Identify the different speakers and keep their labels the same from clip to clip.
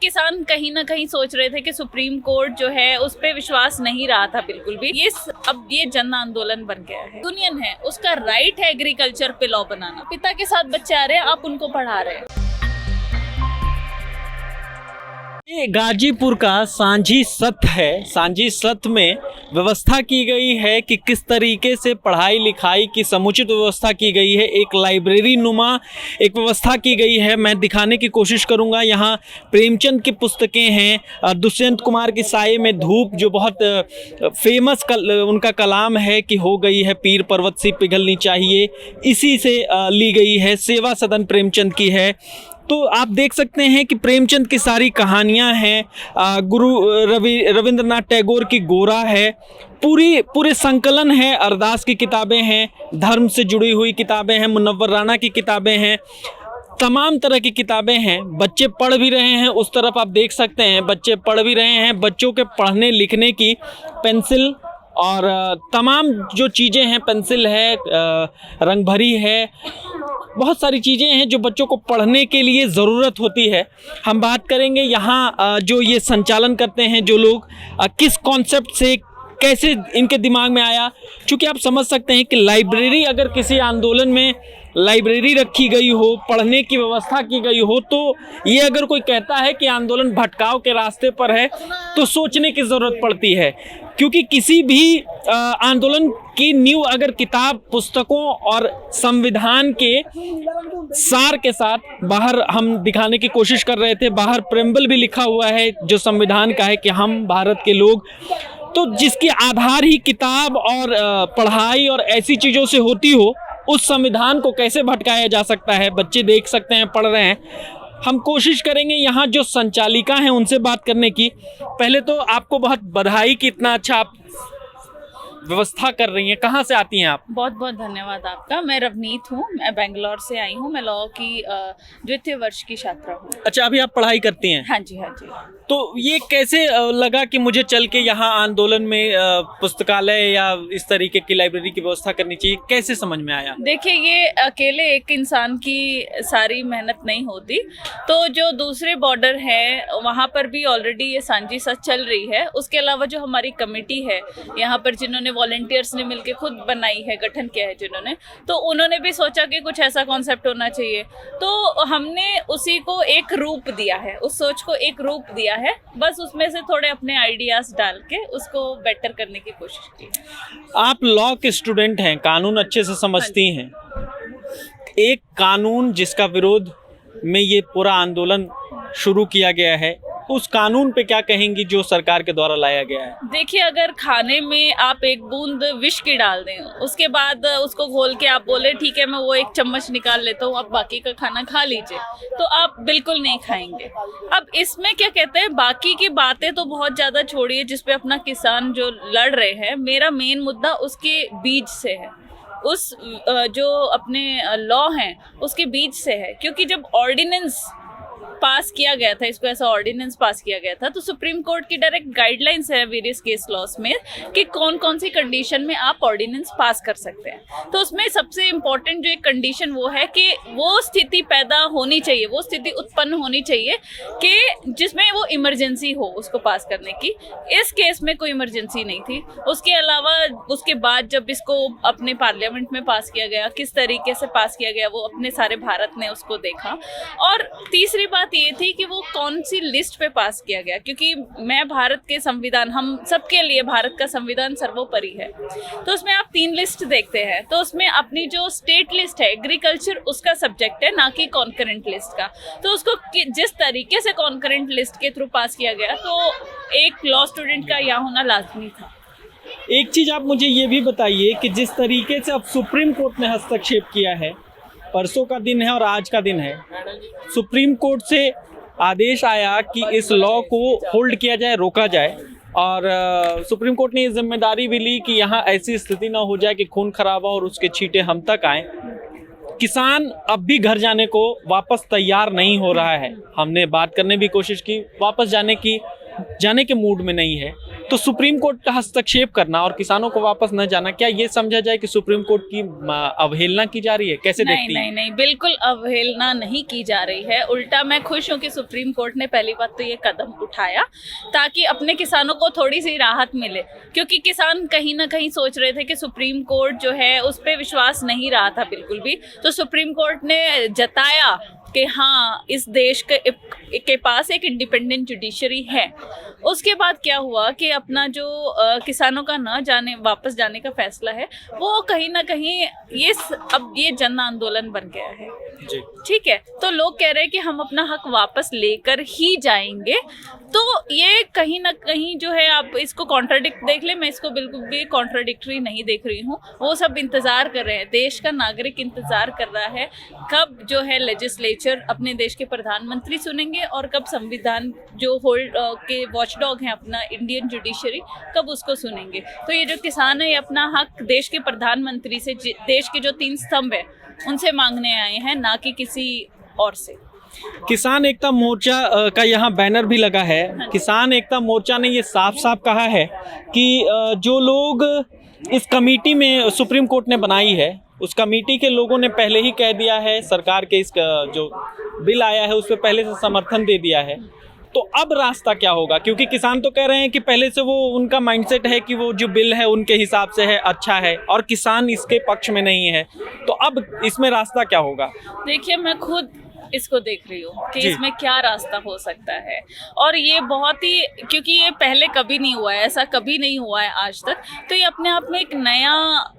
Speaker 1: किसान कहीं ना कहीं सोच रहे थे कि सुप्रीम कोर्ट जो है उस पे विश्वास नहीं रहा था बिल्कुल भी। अब ये जन आंदोलन बन गया है। यूनियन है, उसका राइट है एग्रीकल्चर पे लॉ बनाना। पिता के साथ बच्चे आ रहे हैं, आप उनको पढ़ा रहे हैं।
Speaker 2: ये गाजीपुर का सांझी सत्र है। सांझी सत्र में व्यवस्था की गई है कि किस तरीके से पढ़ाई लिखाई की समुचित व्यवस्था की गई है। एक लाइब्रेरी नुमा एक व्यवस्था की गई है। मैं दिखाने की कोशिश करूंगा। यहाँ प्रेमचंद की पुस्तकें हैं, दुष्यंत कुमार की साये में धूप जो बहुत फेमस उनका कलाम है कि हो गई है पीर पर्वत सी पिघलनी चाहिए, इसी से ली गई है। सेवा सदन प्रेमचंद की है। तो आप देख सकते हैं कि प्रेमचंद की सारी कहानियां हैं। गुरु रविंद्रनाथ टैगोर की गोरा है, पूरे संकलन है। अरदास की किताबें हैं, धर्म से जुड़ी हुई किताबें हैं, मुनव्वर राणा की किताबें हैं, तमाम तरह की किताबें हैं। बच्चे पढ़ भी रहे हैं, उस तरफ आप देख सकते हैं बच्चे पढ़ भी रहे हैं। बच्चों के पढ़ने लिखने की पेंसिल और तमाम जो चीज़ें हैं, पेंसिल है, रंग भरी है, बहुत सारी चीज़ें हैं जो बच्चों को पढ़ने के लिए ज़रूरत होती है। हम बात करेंगे यहाँ जो ये संचालन करते हैं जो लोग, किस कॉन्सेप्ट से कैसे इनके दिमाग में आया। क्योंकि आप समझ सकते हैं कि लाइब्रेरी, अगर किसी आंदोलन में लाइब्रेरी रखी गई हो, पढ़ने की व्यवस्था की गई हो, तो ये अगर कोई कहता है कि आंदोलन भटकाव के रास्ते पर है तो सोचने की ज़रूरत पड़ती है। क्योंकि किसी भी आंदोलन की नींव अगर किताब, पुस्तकों और संविधान के सार के साथ बाहर हम दिखाने की कोशिश कर रहे थे। बाहर प्रेम्बल भी लिखा हुआ है जो संविधान का है कि हम भारत के लोग, तो जिसकी आधार ही किताब और पढ़ाई और ऐसी चीज़ों से होती हो, उस संविधान को कैसे भटकाया जा सकता है। बच्चे देख सकते हैं, पढ़ रहे हैं। हम कोशिश करेंगे यहाँ जो संचालिका हैं उनसे बात करने की। पहले तो आपको बहुत बधाई कि इतना अच्छा आप व्यवस्था कर रही हैं। कहाँ से आती हैं आप?
Speaker 1: बहुत बहुत धन्यवाद आपका। मैं रवनीत हूँ, मैं बेंगलोर से आई हूँ। मैं लॉ की द्वितीय वर्ष की छात्रा हूँ।
Speaker 2: अच्छा, अभी आप पढ़ाई करती हैं?
Speaker 1: हाँ जी, हाँ जी।
Speaker 2: तो ये कैसे लगा कि मुझे चल के यहाँ आंदोलन में पुस्तकालय या इस तरीके की लाइब्रेरी की व्यवस्था करनी चाहिए, कैसे समझ में आया?
Speaker 1: देखिए, ये अकेले एक इंसान की सारी मेहनत नहीं होती। तो जो दूसरे बॉर्डर है वहाँ पर भी ऑलरेडी ये सांझी सत्र चल रही है। उसके अलावा जो हमारी कमेटी है यहाँ पर, जिन्होंने वॉलंटियर्स ने मिलकर खुद बनाई है, गठन किया है जिन्होंने, तो उन्होंने भी सोचा कि कुछ ऐसा कॉन्सेप्ट होना चाहिए। तो हमने उसी को एक रूप दिया है, उस सोच को एक रूप दिया है। बस उसमें से थोड़े अपने आइडियाज डाल के उसको बेटर करने की कोशिश की।
Speaker 2: आप लॉ के स्टूडेंट हैं, कानून अच्छे से समझती हैं। एक कानून जिसका विरोध में ये पूरा आंदोलन शुरू किया गया है, उस कानून पे क्या कहेंगी जो सरकार के द्वारा लाया गया है?
Speaker 1: देखिए, अगर खाने में आप एक बूंद विष की डाल दें, उसके बाद उसको घोल के आप बोले ठीक है मैं वो एक चम्मच निकाल लेता हूँ, आप बाकी का खाना खा लीजिए, तो आप बिल्कुल नहीं खाएंगे। अब इसमें क्या कहते हैं, बाकी की बातें तो बहुत ज़्यादा छोड़िए, जिसपे अपना किसान जो लड़ रहे हैं, मेरा मेन मुद्दा उसके बीज से है, उस जो अपने लॉ हैं उसके बीच से है। क्योंकि जब ऑर्डिनेंस पास किया गया था, इसको ऐसा ऑर्डिनेंस पास किया गया था, तो सुप्रीम कोर्ट की डायरेक्ट गाइडलाइंस है वेरियस केस लॉस में कि कौन कौन सी कंडीशन में आप ऑर्डिनेंस पास कर सकते हैं। तो उसमें सबसे इम्पोर्टेंट जो एक कंडीशन वो है कि वो स्थिति पैदा होनी चाहिए, वो स्थिति उत्पन्न होनी चाहिए कि जिसमें वो इमरजेंसी हो उसको पास करने की। इस केस में कोई इमरजेंसी नहीं थी। उसके अलावा उसके बाद जब इसको अपने पार्लियामेंट में पास किया गया, किस तरीके से पास किया गया, वो अपने सारे भारत ने उसको देखा। और तीसरी बात ये थी कि वो कौन सी लिस्ट पे पास किया गया, क्योंकि मैं भारत के संविधान, हम सबके लिए भारत का संविधान सर्वोपरि है। तो उसमें आप 3 लिस्ट देखते हैं, तो उसमें अपनी जो स्टेट लिस्ट है एग्रीकल्चर, उसका सब्जेक्ट है, ना कि कॉन्करेंट लिस्ट का। तो उसको जिस तरीके से कॉन्करेंट लिस्ट के थ्रू पास किया गया, तो एक लॉ स्टूडेंट का यहाँ होना लाजमी था।
Speaker 2: एक चीज़ आप मुझे ये भी बताइए कि जिस तरीके से अब सुप्रीम कोर्ट ने हस्तक्षेप किया है, परसों का दिन है और आज का दिन है, सुप्रीम कोर्ट से आदेश आया कि इस लॉ को होल्ड किया जाए, रोका जाए। और सुप्रीम कोर्ट ने ये जिम्मेदारी भी ली कि यहाँ ऐसी स्थिति ना हो जाए कि खून खराबा और उसके छींटे हम तक आए। किसान अब भी घर जाने को वापस तैयार नहीं हो रहा है। हमने बात करने भी कोशिश की, वापस जाने के मूड में नहीं है। तो सुप्रीम कोर्ट का हस्तक्षेप करना और किसानों को वापस न जाना, क्या ये समझा जाए कि सुप्रीम कोर्ट की अवहेलना की जा रही है? कैसे देखती हैं?
Speaker 1: नहीं, बिल्कुल अवहेलना नहीं की जा रही है। उल्टा मैं खुश हूँ कि सुप्रीम कोर्ट ने पहली बात तो ये कदम उठाया ताकि अपने किसानों को थोड़ी सी राहत मिले, क्योंकि किसान कहीं ना कहीं सोच रहे थे कि सुप्रीम कोर्ट जो है उस पर विश्वास नहीं रहा था बिल्कुल भी। तो सुप्रीम कोर्ट ने जताया कि हाँ, इस देश के पास एक इंडिपेंडेंट जुडिशरी है। उसके बाद क्या हुआ कि अपना जो किसानों का वापस जाने का फैसला है, वो कहीं ना कहीं अब ये जन आंदोलन बन गया है। ठीक है, तो लोग कह रहे हैं कि हम अपना हक वापस लेकर ही जाएंगे। तो ये कहीं ना कहीं जो है, आप इसको कॉन्ट्राडिक्ट देख ले, मैं इसको बिल्कुल भी कॉन्ट्राडिक्टरी नहीं देख रही हूँ। वो सब इंतजार कर रहे हैं, देश का नागरिक इंतजार कर रहा है कब जो है लेजिस्लेचर अपने देश के प्रधानमंत्री सुनेंगे और कब संविधान जो होल्ड के वॉचडॉग हैं अपना इंडियन जुडिशरी, कब उसको सुनेंगे। तो ये जो किसान है, ये अपना हक देश के प्रधानमंत्री से, देश के जो 3 स्तंभ है उनसे मांगने आए हैं, ना कि किसी और से।
Speaker 2: किसान एकता मोर्चा का यहाँ बैनर भी लगा है। किसान एकता मोर्चा ने ये साफ साफ कहा है कि जो लोग इस कमेटी में सुप्रीम कोर्ट ने बनाई है, उस कमेटी के लोगों ने पहले ही कह दिया है, सरकार के इस जो बिल आया है उस पर पहले से समर्थन दे दिया है। तो अब रास्ता क्या होगा? क्योंकि किसान तो कह रहे हैं कि पहले से वो उनका माइंडसेट है कि वो जो बिल है उनके हिसाब से है, अच्छा है, और किसान इसके पक्ष में नहीं है। तो अब इसमें रास्ता क्या होगा?
Speaker 1: देखिए, मैं खुद इसको देख रही हूँ कि इसमें क्या रास्ता हो सकता है, और ये बहुत ही, क्योंकि ये पहले कभी नहीं हुआ है, ऐसा कभी नहीं हुआ है आज तक। तो ये अपने आप में एक नया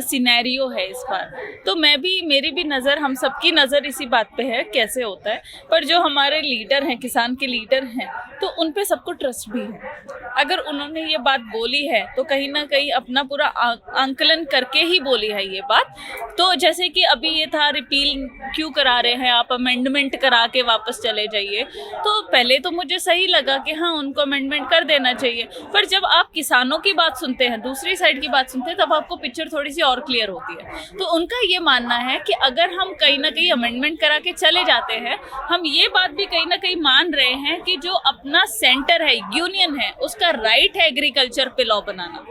Speaker 1: सिनेरियो है इस बार। तो मेरी भी नज़र, हम सबकी नज़र इसी बात पे है कैसे होता है। पर जो हमारे लीडर हैं, किसान के लीडर हैं, तो उन पे सबको ट्रस्ट भी है। अगर उन्होंने ये बात बोली है तो कहीं ना कहीं अपना पूरा आंकलन करके ही बोली है ये बात। तो जैसे कि अभी ये था, रिपील क्यों करा रहे हैं आप, अमेंडमेंट करा के वापस चले जाइए। तो पहले तो मुझे सही लगा कि हाँ, उनको अमेंडमेंट कर देना चाहिए। पर जब आप किसानों की बात सुनते हैं, दूसरी साइड की बात सुनते हैं, तब आपको पिक्चर थोड़ी सी और क्लियर होती है। तो उनका ये मानना है कि अगर हम कहीं ना कहीं अमेंडमेंट करा के चले जाते हैं, हम ये बात भी कहीं ना कहीं मान रहे हैं कि जो अपना सेंटर है, यूनियन है, उसका राइट है एग्रीकल्चर पे लॉ बनाना,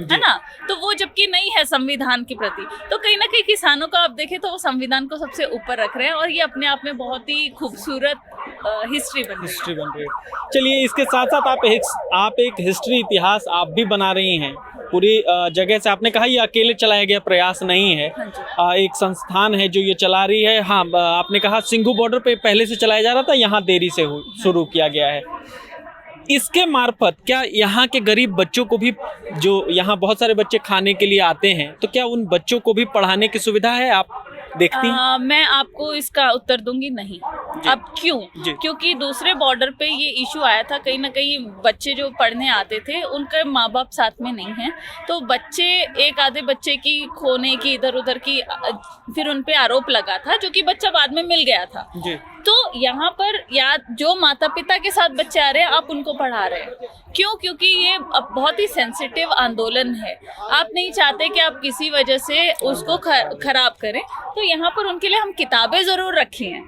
Speaker 1: है ना। तो वो जबकि नहीं है संविधान के प्रति, तो कहीं ना कहीं किसानों का आप देखें तो वो संविधान को सबसे ऊपर रख रहे हैं, और ये अपने आप में बहुत ही खूबसूरत हिस्ट्री बन रही है।
Speaker 2: चलिए, इसके साथ साथ आप एक हिस्ट्री, इतिहास आप भी बना रही हैं पूरी जगह से। आपने कहा ये अकेले चलाया गया प्रयास नहीं है, एक संस्थान है जो ये चला रही है। हाँ, आपने कहा सिंघू बॉर्डर पे पहले से चलाया जा रहा था, यहाँ देरी से शुरू किया गया है। इसके मार्फत क्या यहाँ के गरीब बच्चों को भी, जो यहाँ बहुत सारे बच्चे खाने के लिए आते हैं, तो क्या उन बच्चों को भी पढ़ाने की सुविधा है? आप देखती हैं?
Speaker 1: मैं आपको इसका उत्तर दूंगी नहीं। अब क्यों? क्योंकि दूसरे बॉर्डर पे ये इशू आया था, कहीं ना कहीं बच्चे जो पढ़ने आते थे उनके माँ बाप साथ में नहीं हैं, तो बच्चे, एक आधे बच्चे की खोने की, इधर उधर की, फिर उन पे आरोप लगा था, जो कि बच्चा बाद में मिल गया था। तो यहाँ पर या जो माता पिता के साथ बच्चे आ रहे हैं, आप उनको पढ़ा रहे हैं। क्यों? क्योंकि ये बहुत ही सेंसिटिव आंदोलन है। आप नहीं चाहते कि आप किसी वजह से उसको खराब करें। तो यहाँ पर उनके लिए हम किताबें जरूर रखी हैं,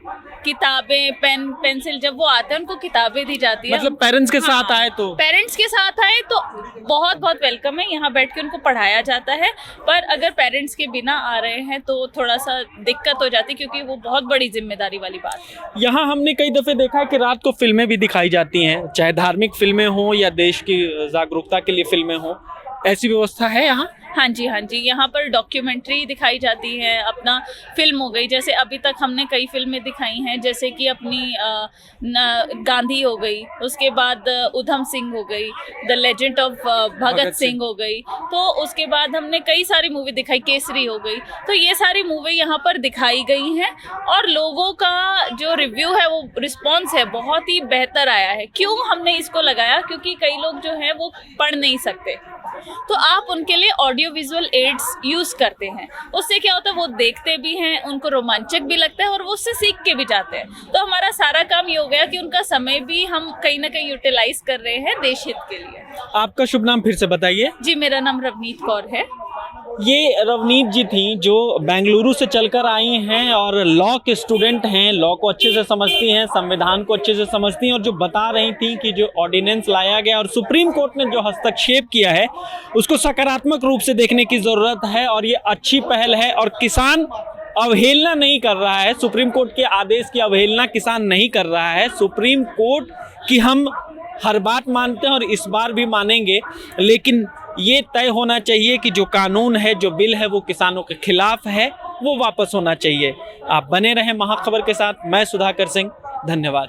Speaker 1: किताबें, पेन, पेंसिल। जब वो आते हैं उनको किताबें दी जाती है।
Speaker 2: मतलब पेरेंट्स के साथ आए तो,
Speaker 1: पेरेंट्स के साथ आए तो बहुत बहुत वेलकम है, यहाँ बैठ के उनको पढ़ाया जाता है। पर अगर पेरेंट्स के बिना आ रहे हैं तो थोड़ा सा दिक्कत हो जाती है, क्योंकि वो बहुत बड़ी जिम्मेदारी वाली बात है।
Speaker 2: यहाँ हमने कई दफे देखा है कि रात को फिल्में भी दिखाई जाती हैं, चाहे धार्मिक फिल्में हों या देश की जागरूकता के लिए फिल्में हों। ऐसी व्यवस्था है यहाँ?
Speaker 1: हाँ जी, यहाँ पर डॉक्यूमेंट्री दिखाई जाती है, अपना फिल्म हो गई, जैसे अभी तक हमने कई फिल्में दिखाई हैं, जैसे कि अपनी गांधी हो गई, उसके बाद उधम सिंह हो गई, the legend of Bhagat Singh हो गई, तो उसके बाद हमने कई सारी मूवी दिखाई, केसरी हो गई। तो ये सारी मूवी यहाँ पर दिखाई गई हैं, और लोगों का जो रिव्यू है, वो रिस्पॉन्स है, बहुत ही बेहतर आया है। क्यों हमने इसको लगाया? क्योंकि कई लोग जो हैं वो पढ़ नहीं सकते, तो आप उनके लिए ऑडियो विजुअल एड्स यूज करते हैं। उससे क्या होता है, वो देखते भी हैं, उनको रोमांचक भी लगता है, और वो उससे सीख के भी जाते हैं। तो हमारा सारा काम ये हो गया कि उनका समय भी हम कहीं ना कहीं यूटिलाइज कर रहे हैं देश हित के लिए।
Speaker 2: आपका शुभ नाम फिर से बताइए।
Speaker 1: जी, मेरा नाम रवनीत कौर है।
Speaker 2: ये रवनीत जी थी जो बेंगलुरु से चलकर आई हैं और लॉ के स्टूडेंट हैं, लॉ को अच्छे से समझती हैं, संविधान को अच्छे से समझती हैं, और जो बता रही थी कि जो ऑर्डिनेंस लाया गया और सुप्रीम कोर्ट ने जो हस्तक्षेप किया है उसको सकारात्मक रूप से देखने की ज़रूरत है और ये अच्छी पहल है। और किसान अवहेलना नहीं कर रहा है, सुप्रीम कोर्ट के आदेश की अवहेलना किसान नहीं कर रहा है। सुप्रीम कोर्ट की हम हर बात मानते हैं और इस बार भी मानेंगे, लेकिन ये तय होना चाहिए कि जो कानून है, जो बिल है, वो किसानों के खिलाफ है, वो वापस होना चाहिए। आप बने रहें महाखबर के साथ। मैं सुधाकर सिंह, धन्यवाद।